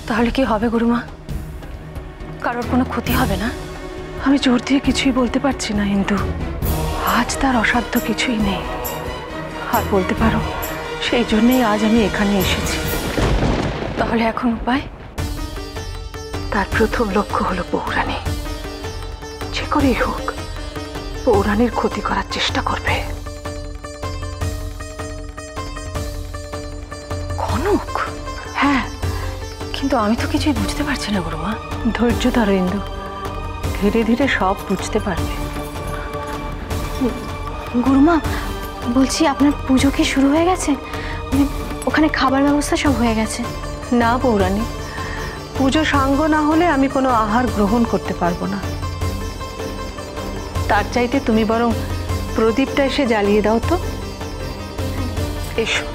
তাহলে কি হবে গুরুমা? কারোর কোনো ক্ষতি হবে না? আমি জোর দিয়ে কিছুই বলতে পারছি না ইন্দু। আজ তার অসাধ্য কিছুই নেই, আর বলতে পারো সেই জন্যই আজ আমি এখানে এসেছি। তাহলে এখন উপায়? তার প্রথম লক্ষ্য হলো বৌরানী। যে করেই হোক বৌরানীর ক্ষতি করার চেষ্টা করবে। কনক? হ্যাঁ, কিন্তু আমি তো কিছুই বুঝতে পারছি না গুরুমা। ধৈর্য ধরো ইন্দু, ধীরে ধীরে সব বুঝতে পারবে। গুরুমা বলছি, আপনার পুজো কি শুরু হয়ে গেছে? ওখানে খাবার ব্যবস্থা সব হয়ে গেছে? না বৌরানী, পুজো সাঙ্গ না হলে আমি কোনো আহার গ্রহণ করতে পারবো না। তার চাইতে তুমি বরং প্রদীপটা এসে জ্বালিয়ে দাও তো। এসো।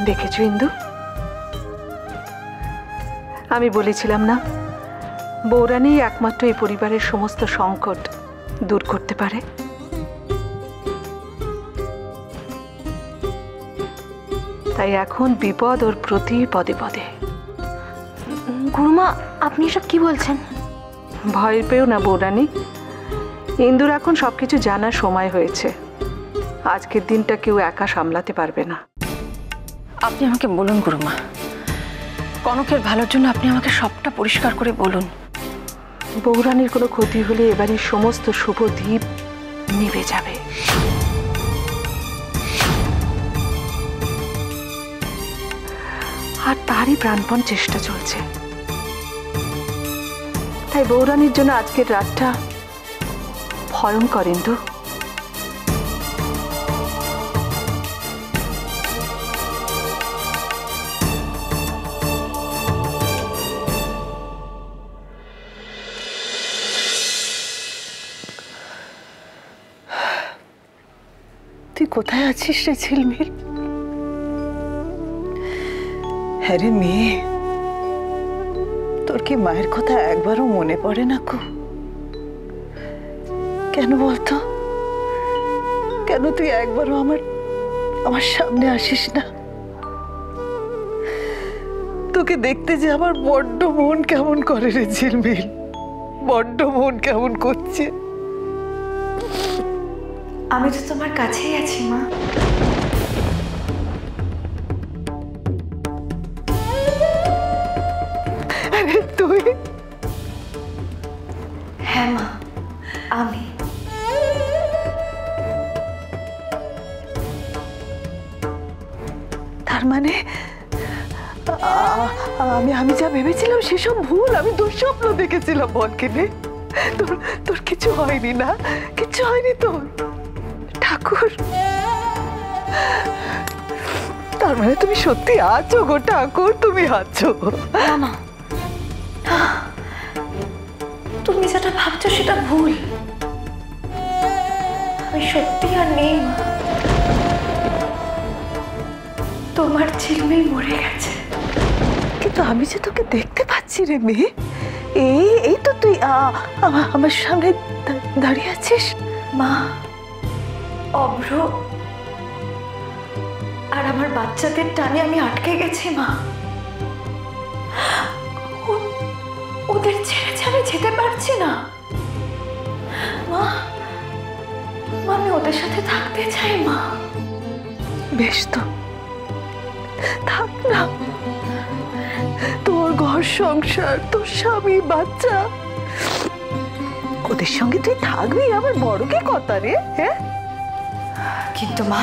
দেখেছো ইন্দু, আমি বলেছিলাম না বৌরানী একমাত্র এই পরিবারের সমস্ত সংকট দূর করতে পারে। তাই এখন বিপদ ওর প্রতি পদে পদে। গুরুমা আপনি এসব কি বলছেন? ভয় পেও না বৌরানী, ইন্দুর এখন সবকিছু জানার সময় হয়েছে। আজকের দিনটা কেউ একা সামলাতে পারবে না। আপনি আমাকে বলুন গুরুমা, কনকের ভালোর জন্য আপনি আমাকে সবটা পরিষ্কার করে বলুন। বৌরানীর কোনো ক্ষতি হলে এবারের সমস্ত শুভ দ্বীপ নিভে যাবে। আর তারই প্রাণপণ চেষ্টা চলছে। তাই বৌরানীর জন্য আজকের রাতটা ভয়ঙ্কর ইন্দু। তুই কোথায় আছিস রে ঝিলমিল? হ্যাঁ রে মেয়ে, তোর কি মায়ের কথা একবারও মনে পড়ে না কো? কেন বলতো, কেন তুই একবারও আমার সামনে আসিস না? তোকে দেখতে যে আমার বড্ড মন কেমন করে রে ঝিলমিল, বড্ড মন কেমন করছে। আমি তো তোমার কাছেই আছি মা। আরে তুই? হ্যাঁ মা, আমি। তার মানে আমি যা ভেবেছিলাম সেসব ভুল, আমি দুঃস্বপ্ন দেখেছিলাম। বল কেনে, তোর কিছু হয়নি না? কিছু হয়নি তোর? ঠাকুর, তার মানে তুমি সত্যি আছো গো ঠাকুর, তুমি আছো। মা, তুমি যেটা ভাবছো সেটা ভুল। আমি সত্যি আর নেই মা। তোমার ঝিলমিল মরে গেছে। কিন্তু আমি যে তোকে দেখতে পাচ্ছি রে মেয়ে। এই তো তুই আমার সামনে দাঁড়িয়ে আছিস। মা, অভ্র আর আমার বাচ্চাদের টানে আমি আটকে গেছি মা। ওদের ছেড়ে আমি যেতে পারছি না মা। আমি ওদের সাথে থাকতে চাই মা। বেশ তো, থাক না। তোর ঘর সংসার, তোর স্বামী, বাচ্চা, ওদের সঙ্গে তুই থাকবি। আমার বড় কি কথা রে? হ্যাঁ, কিন্তু মা,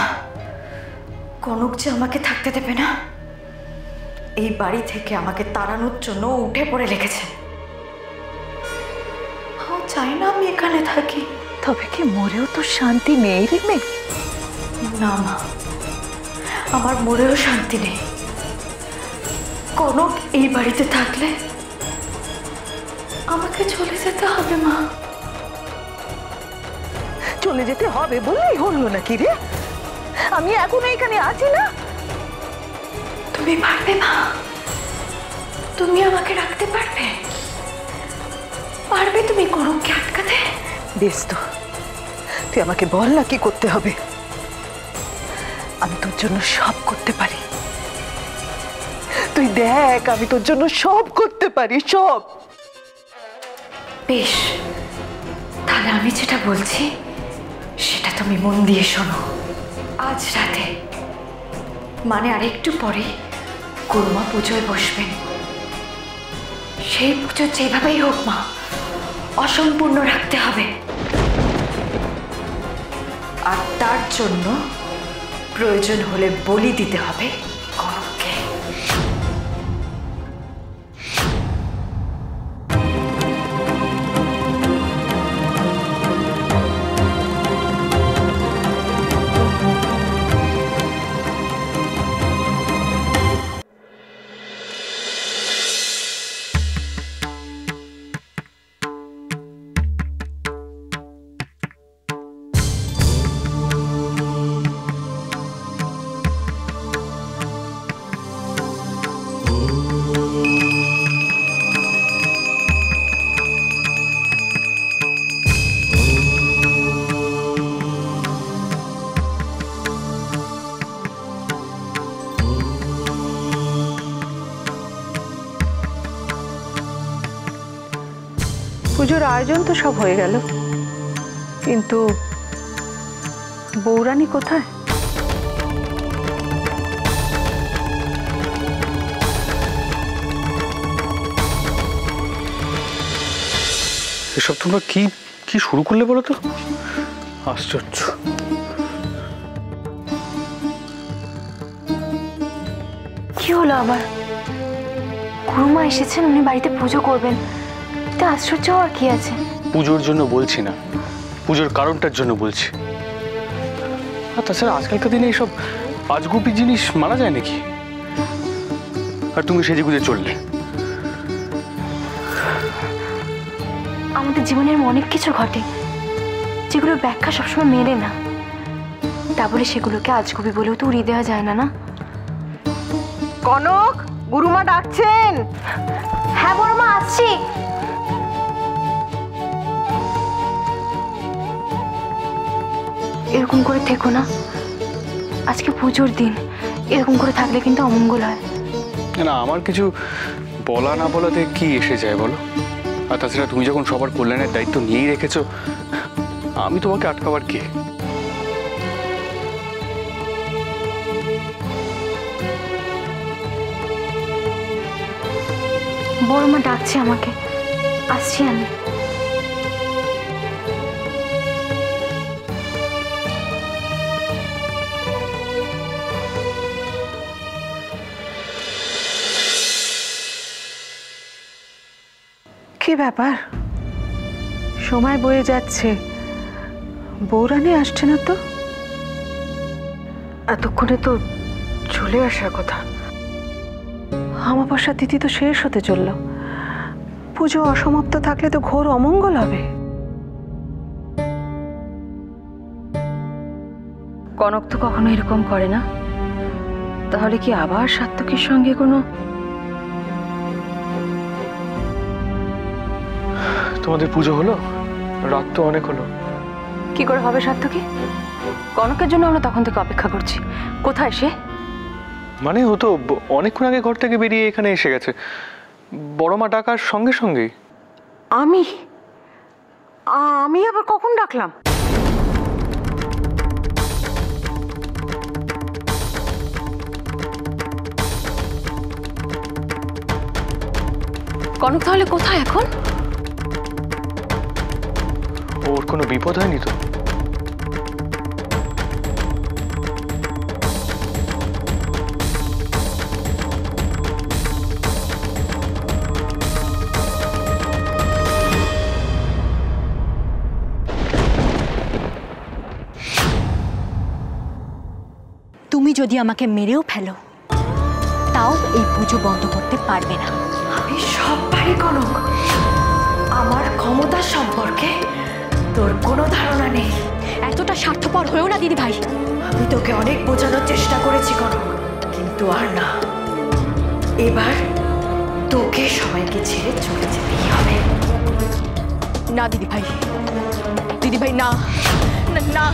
কনক যে আমাকে থাকতে দেবে না। এই বাড়ি থেকে আমাকে তাড়ানোর জন্য উঠে পড়ে লেগেছে। চাই না আমি এখানে থাকি। তবে কি মরেও তো শান্তি নেই রে মেয়ে? না মা, আমার মনেও শান্তি নেই। কনক এই বাড়িতে থাকলে আমাকে চলে যেতে হবে মা। চলে যেতে হবে বললেই হলো নাকি রে? আমি এখন এখানে আছি না। তুমি পারবে মা? তুমি আমাকে রাখতে পারবে? পারবে তুমি কনককে আটকাতে? বেশ তো, তুই আমাকে বল না কি করতে হবে। আমি তোর জন্য সব করতে পারি। তুই দেখ, আমি তোর জন্য সব করতে পারি, সব। বেশ, তাহলে আমি যেটা বলছি সেটা তুমি মন দিয়ে শোনো। আজ রাতে মানে আরেকটু পরে গুরুমা পুজোয় বসবেন। সেই পুজো যেভাবেই হোক মা, অসম্পূর্ণ রাখতে হবে। আর তার জন্য প্রয়োজন হলে বলি দিতে হবে কনককে। পুজোর আয়োজন তো সব হয়ে গেল, কিন্তু বৌরানী কোথায়? এসব তোমরা কি কি শুরু করলে বলো তো? আশ্চর্য। কি হলো আবার? গুরুমা এসেছেন, উনি বাড়িতে পুজো করবেন, তা আশ্চর্য হওয়ার কি আছে? পুজোর জন্য বলছি না, পুজোর কারণটার জন্য বলছি। আর তাছাড়া আজকালকার দিনে এইসব আজগুবি জিনিস মানা যায় নাকি? আর তুমি সেজেগুজে চললে। আমাদের জীবনের অনেক কিছু ঘটে যেগুলো ব্যাখ্যা সবসময় মেলে না। তা বলে সেগুলোকে আজগুবি বলেও তো উড়িয়ে দেওয়া যায় না, না? কনক, গুরুমা ডাকছেন। হ্যাঁ বড় মা, আসছি। এরকম করে থেকো না, আজকে পুজোর দিন। এরকম করে থাকলে কিন্তু অমঙ্গল হয়। না, আমার কিছু বলা না বলাতে কি এসে যায় বলো? আর তাছাড়া তুমি যখন সবার কল্যাণের দায়িত্ব নিয়েই রেখেছো, আমি তোমাকে আটকাবার কে? বড় মা ডাকছে আমাকে, আসছি আমি। কি ব্যাপার? সময় বয়ে যাচ্ছে, বৌরানী আসছে না তো? এতক্ষণে তো চলে আসার কথা। আমাবস্যা তিথি তো শেষ হতে চলল। পুজো অসমাপ্ত থাকলে তো ঘোর অমঙ্গল হবে। কনক তো কখনো এরকম করে না। তাহলে কি আবার সাত্তকীর সঙ্গে কোনো? তোমাদের পুজো হলো? রাত তো অনেক হলো। কি করে হবে সাত্তকী? কনকের জন্য আমরা তখন থেকে অপেক্ষা করছি। কোথায় সে? মানে ও তো অনেকক্ষণ আগে ঘর থেকে বেরিয়ে এখানে এসে গেছে, বড় মা ডাকার সঙ্গে সঙ্গেই। আমি আমি আবার কখন ডাকলাম? কনক তাহলে কোথায় এখন? ওর কোনো বিপদ হয়নি তো? যদি আমাকে মেরেও ফেলো তাও এই পুজো বন্ধ করতে পারবে না। আমি সব পারি কনক। আমার ক্ষমতা সম্পর্কে তোর কোনো ধারণা নেই। এতটা স্বার্থপর হয়েও না দিদি ভাই। আমি তোকে অনেক বোঝানোর চেষ্টা করেছি কনক, কিন্তু আর না। এবার তোকে সবাইকে ছেড়ে চলে যেতেই হবে। না দিদি ভাই, দিদি ভাই না, না, না।